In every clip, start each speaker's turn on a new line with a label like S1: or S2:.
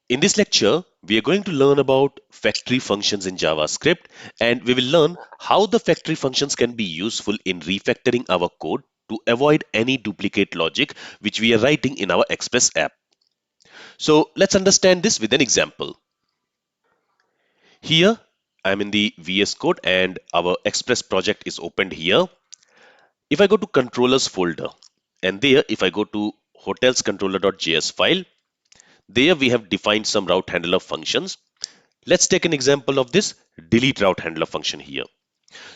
S1: In this lecture, we are going to learn about factory functions in JavaScript, and we will learn how the factory functions can be useful in refactoring our code to avoid any duplicate logic which we are writing in our Express app. So let's understand this with an example. Here, I'm in the VS Code and our Express project is opened here. If I go to controllers folder, and there if I go to hotelscontroller.js file, there we have defined some route handler functions. Let's take an example of this delete route handler function here.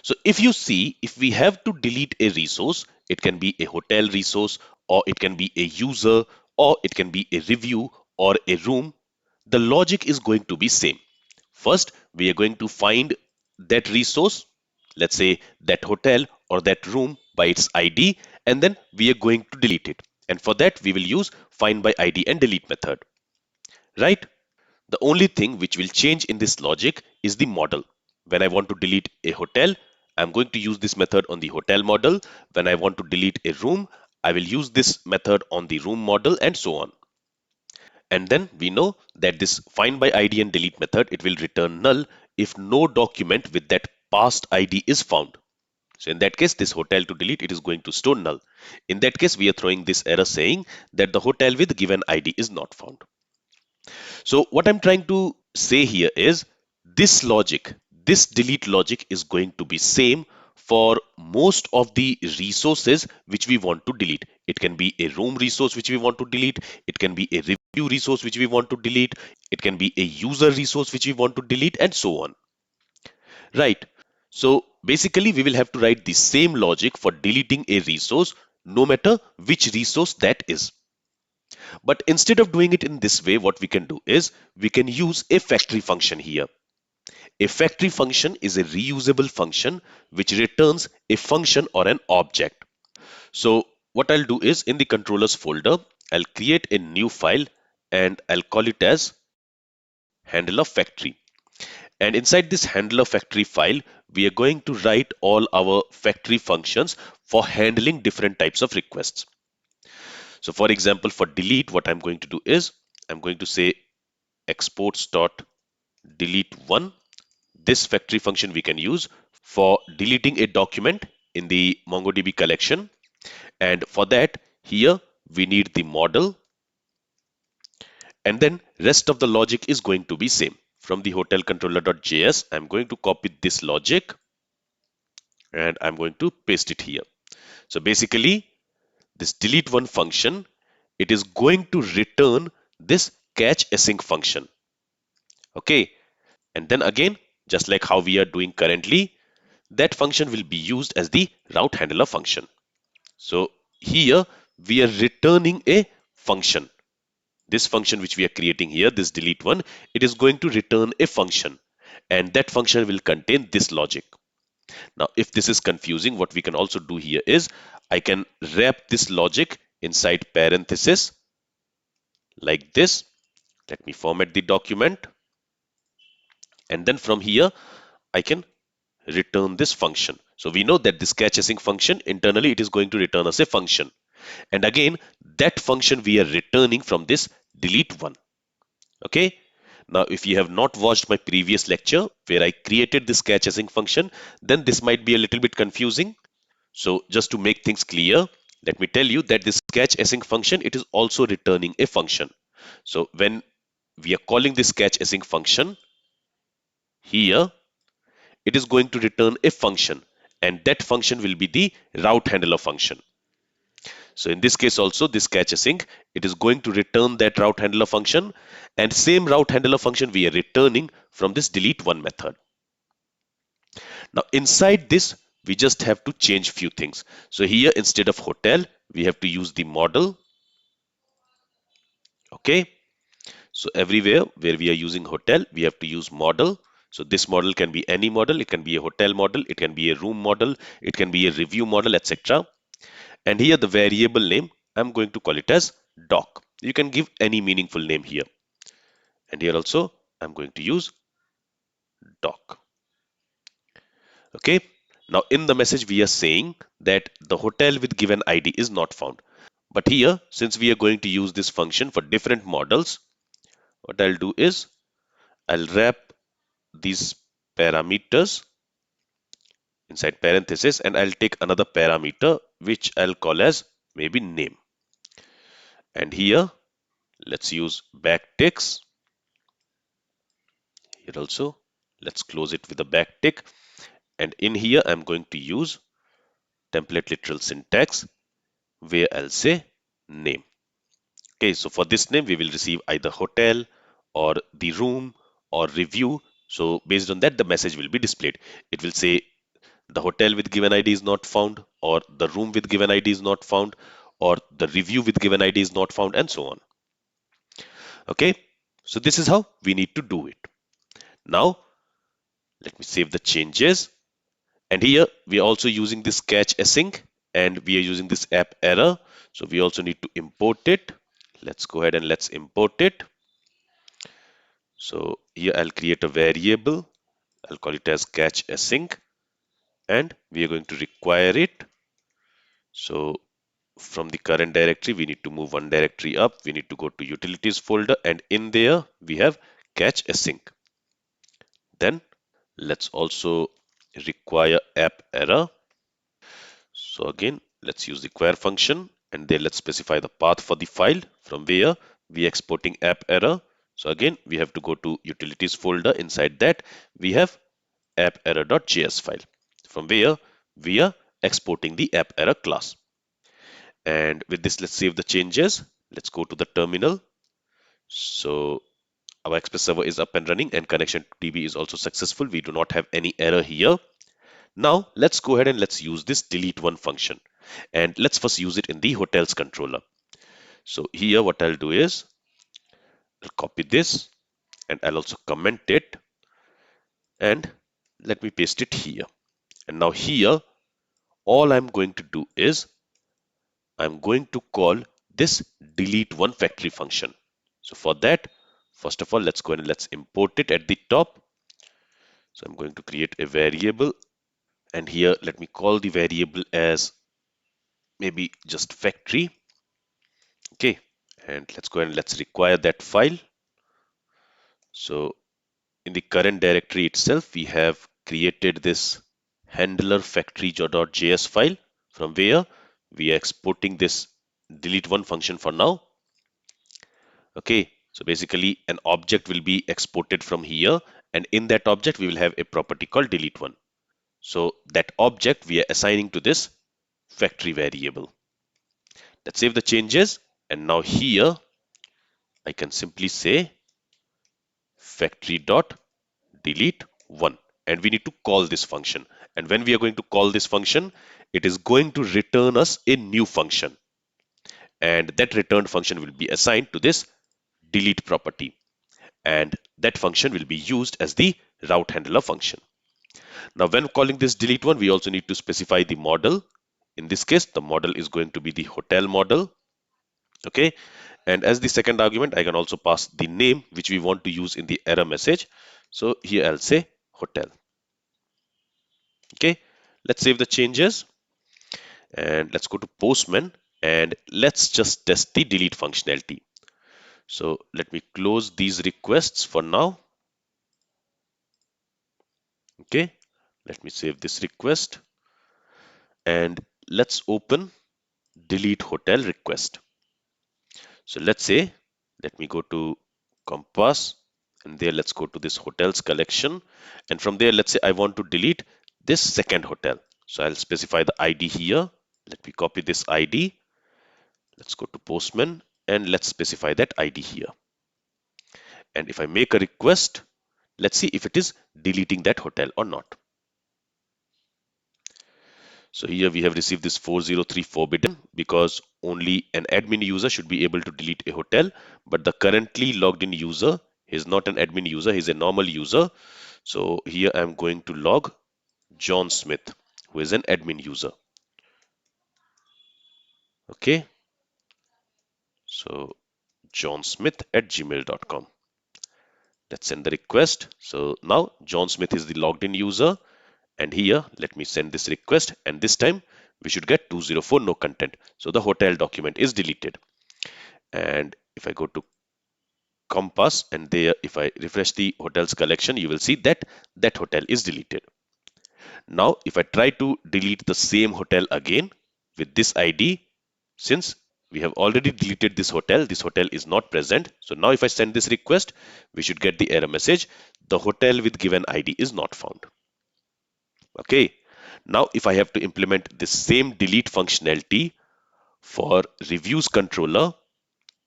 S1: So if you see, if we have to delete a resource, it can be a hotel resource, or it can be a user, or it can be a review or a room, the logic is going to be same. First, we are going to find that resource, let's say that hotel or that room by its ID, and then we are going to delete it. And for that, we will use find by ID and delete method, right? The only thing which will change in this logic is the model. When I want to delete a hotel, I'm going to use this method on the hotel model. When I want to delete a room, I will use this method on the room model, and so on. And then we know that this find by ID and delete method, it will return null if no document with that past ID is found. So in that case, this hotel to delete, it is going to store null. In that case, we are throwing this error saying that the hotel with given ID is not found. So what I'm trying to say here is this logic, this delete logic is going to be same for most of the resources which we want to delete. It can be a room resource which we want to delete. It can be a review resource which we want to delete. It can be a user resource which we want to delete, and so on. Right. So basically we will have to write the same logic for deleting a resource no matter which resource that is. But instead of doing it in this way, what we can do is we can use a factory function here. A factory function is a reusable function which returns a function or an object. So what I'll do is in the controllers folder, I'll create a new file and I'll call it as handler factory. And inside this handler factory file, we are going to write all our factory functions for handling different types of requests. So for example, for delete, what I'm going to do is I'm going to say exports.delete1. This factory function we can use for deleting a document in the MongoDB collection. And for that, here we need the model, and then rest of the logic is going to be same. From the hotel controller.js, I'm going to copy this logic and I'm going to paste it here. So basically, this delete one function, it is going to return this catch async function. Okay, and then again, just like how we are doing currently, that function will be used as the route handler function. So here we are returning a function. This function which we are creating here, this delete one, it is going to return a function, and that function will contain this logic. Now, if this is confusing, what we can also do here is I can wrap this logic inside parenthesis like this. Let me format the document, and then from here I can return this function. So we know that this catch async function internally it is going to return us a function. And again, that function we are returning from this delete one. Okay. Now, if you have not watched my previous lecture where I created this catch async function, then this might be a little bit confusing. So just to make things clear, let me tell you that this catch async function, it is also returning a function. So when we are calling this catch async function here, it is going to return a function, and that function will be the route handler function. So in this case also, this catch async, it is going to return that route handler function, and same route handler function we are returning from this delete one method. Now inside this, we just have to change few things. So here instead of hotel, we have to use the model. Okay. So everywhere where we are using hotel, we have to use model. So this model can be any model. It can be a hotel model. It can be a room model. It can be a review model, etc. And here the variable name, I'm going to call it as doc. You can give any meaningful name here. And here also, I'm going to use doc. Okay. Now in the message, we are saying that the hotel with given ID is not found. But here, since we are going to use this function for different models, what I'll do is I'll wrap these parameters inside parenthesis, and I'll take another parameter which I'll call as maybe name. And here let's use backticks. Here also let's close it with a backtick, and in here I'm going to use template literal syntax where I'll say name. Okay, so for this name we will receive either hotel or the room or review. So based on that the message will be displayed. It will say the hotel with given ID is not found, or the room with given ID is not found, or the review with given ID is not found, and so on. Okay, so this is how we need to do it. Now let me save the changes, and here we are also using this catch async, and we are using this app error, so we also need to import it. Let's go ahead and let's import it. So here I'll create a variable, I'll call it as catch async, and we are going to require it. So from the current directory we need to move one directory up, we need to go to utilities folder, and in there we have catch async. Then let's also require app error. So again let's use the query function, and then let's specify the path for the file from where we are exporting app error. So again we have to go to utilities folder, inside that we have app error.js file from where we are exporting the app error class. And with this let's save the changes. Let's go to the terminal. So our Express server is up and running, and connection to DB is also successful. We do not have any error here. Now let's go ahead and let's use this delete one function, and let's first use it in the hotels controller. So here what I'll do is I'll copy this, and I'll also comment it, and let me paste it here. And now here all I'm going to do is I'm going to call this delete one factory function. So for that, first of all, let's go ahead and let's import it at the top. So I'm going to create a variable, and here let me call the variable as maybe just factory. Okay, and let's go ahead and let's require that file. So in the current directory itself, we have created this handler factory.js file from where we are exporting this delete one function for now. Okay, so basically an object will be exported from here, and in that object we will have a property called delete one. So that object we are assigning to this factory variable. Let's save the changes, and now here I can simply say factory dot delete one, and we need to call this function. And when we are going to call this function, it is going to return us a new function, and that returned function will be assigned to this delete property, and that function will be used as the route handler function. Now when calling this delete one, we also need to specify the model. In this case the model is going to be the hotel model. Okay, and as the second argument I can also pass the name which we want to use in the error message. So here I'll say hotel. Okay, let's save the changes, and let's go to Postman, and let's just test the delete functionality. So let me close these requests for now. Okay, let me save this request, and let's open delete hotel request. So let's say, let me go to Compass, and there let's go to this hotels collection, and from there let's say I want to delete this second hotel. So I'll specify the ID here. Let me copy this ID. Let's go to Postman, and let's specify that ID here. And if I make a request, let's see if it is deleting that hotel or not. So here we have received this 403 forbidden because only an admin user should be able to delete a hotel, but the currently logged in user is not an admin user, he's a normal user. So here I'm going to log John Smith, who is an admin user. Okay, so johnsmith@gmail.com. Let's send the request. So now John Smith is the logged in user, and here let me send this request, and this time we should get 204 no content. So the hotel document is deleted. And if I go to compass, and there if I refresh the hotels collection, you will see that that hotel is deleted. Now if I try to delete the same hotel again with this ID, since we have already deleted this hotel is not present. So now if I send this request, we should get the error message, the hotel with given ID is not found. Okay, now if I have to implement this same delete functionality for reviews controller,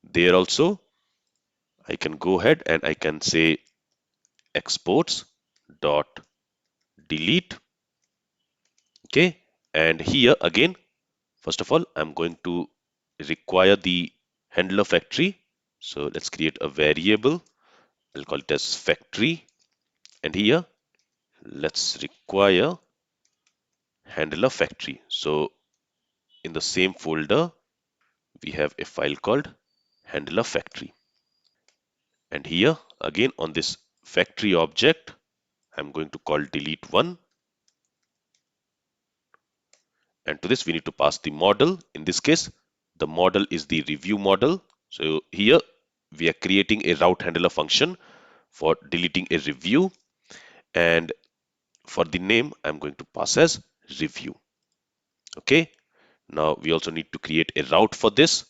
S1: there also I can go ahead and I can say exports dot delete. Okay, and here again, first of all, I'm going to require the handler factory. So let's create a variable. I'll call it as factory, and here let's require handler factory. So in the same folder, we have a file called handler factory. And here again on this factory object, I'm going to call delete one. And to this, we need to pass the model. In this case, the model is the review model. So here we are creating a route handler function for deleting a review. And for the name, I'm going to pass as review. Okay. Now we also need to create a route for this.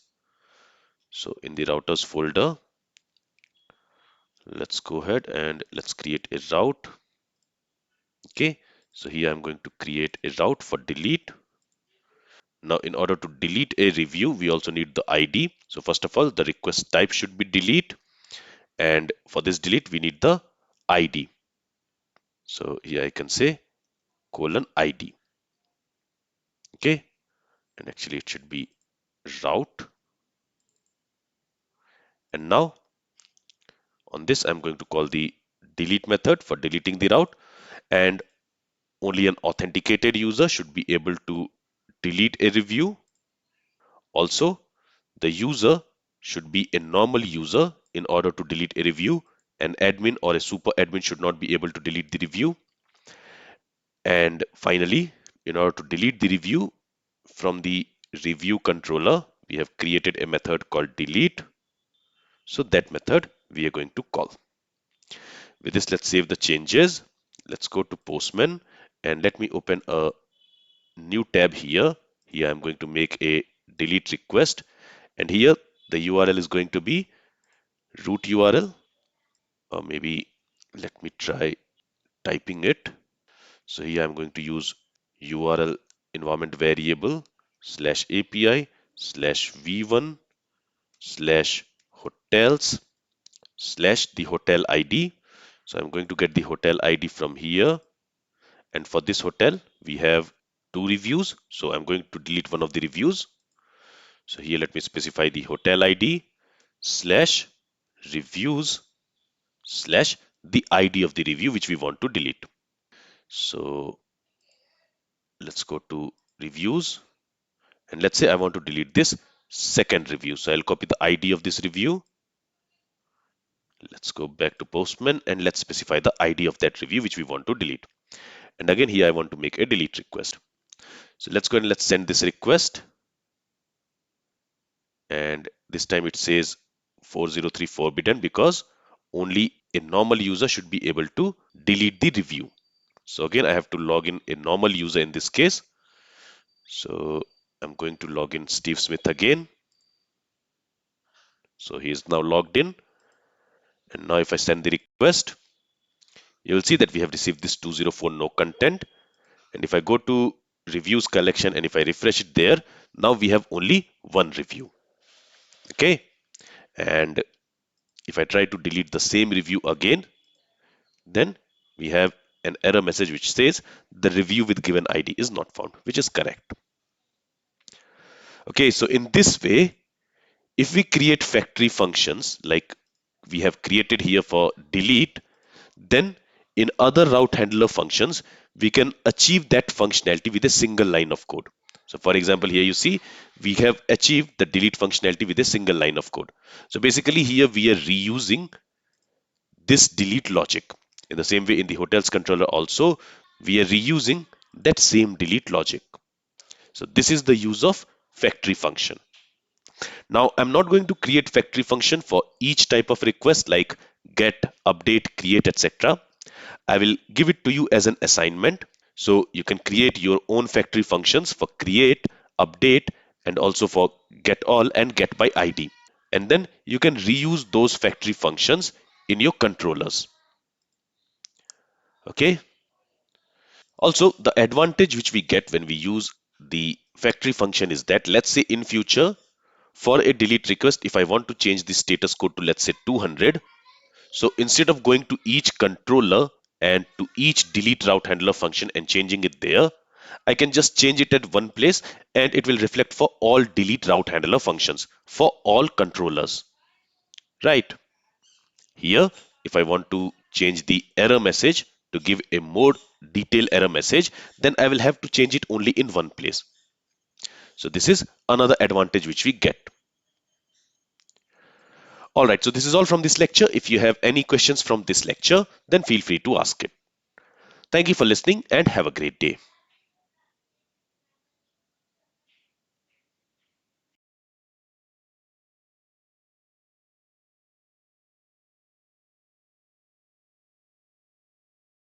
S1: So in the routers folder, let's go ahead and let's create a route. Okay. So here I'm going to create a route for delete. Now, in order to delete a review, we also need the ID. So first of all, the request type should be delete. And for this delete, we need the ID. So here I can say colon ID. Okay. And actually it should be route. And now on this, I'm going to call the delete method for deleting the route. And only an authenticated user should be able to delete a review. Also, the user should be a normal user in order to delete a review. An admin or a super admin should not be able to delete the review. And finally, in order to delete the review from the review controller, we have created a method called delete. So that method we are going to call. With this, let's save the changes. Let's go to Postman and let me open a new tab here. Here I'm going to make a delete request, and here the URL is going to be root URL, or maybe let me try typing it. So here I'm going to use URL environment variable slash API slash v1 slash hotels slash the hotel ID. So I'm going to get the hotel ID from here. And for this hotel, we have two reviews. So I'm going to delete one of the reviews. So here, let me specify the hotel ID slash reviews slash the ID of the review which we want to delete. So let's go to reviews, and let's say I want to delete this second review. So I'll copy the ID of this review. Let's go back to Postman and let's specify the ID of that review which we want to delete. And again, here I want to make a delete request. So let's go and let's send this request. And this time it says 403 forbidden because only a normal user should be able to delete the review. So again, I have to log in a normal user in this case. So I'm going to log in Steve Smith again. So he is now logged in. And now if I send the request, you will see that we have received this 204 no content. And if I go to reviews collection and if I refresh it there, now we have only one review. Okay. And if I try to delete the same review again, then we have an error message which says the review with given ID is not found, which is correct. Okay, so in this way, if we create factory functions like we have created here for delete, then in other route handler functions, we can achieve that functionality with a single line of code. So for example, here you see we have achieved the delete functionality with a single line of code. So basically here we are reusing this delete logic. In the same way, in the hotels controller also, we are reusing that same delete logic. So this is the use of factory function. Now I'm not going to create factory function for each type of request like get, update, create, etc. I will give it to you as an assignment. So you can create your own factory functions for create, update, and also for get all and get by ID. And then you can reuse those factory functions in your controllers. Okay. Also, the advantage which we get when we use the factory function is that, let's say in future, for a delete request, if I want to change the status code to, let's say, 200, so instead of going to each controller and to each delete route handler function and changing it there, I can just change it at one place and it will reflect for all delete route handler functions for all controllers. Right. Here, if I want to change the error message to give a more detailed error message, then I will have to change it only in one place. So this is another advantage which we get. All right, so this is all from this lecture. If you have any questions from this lecture, then feel free to ask it. Thank you for listening and have a great day.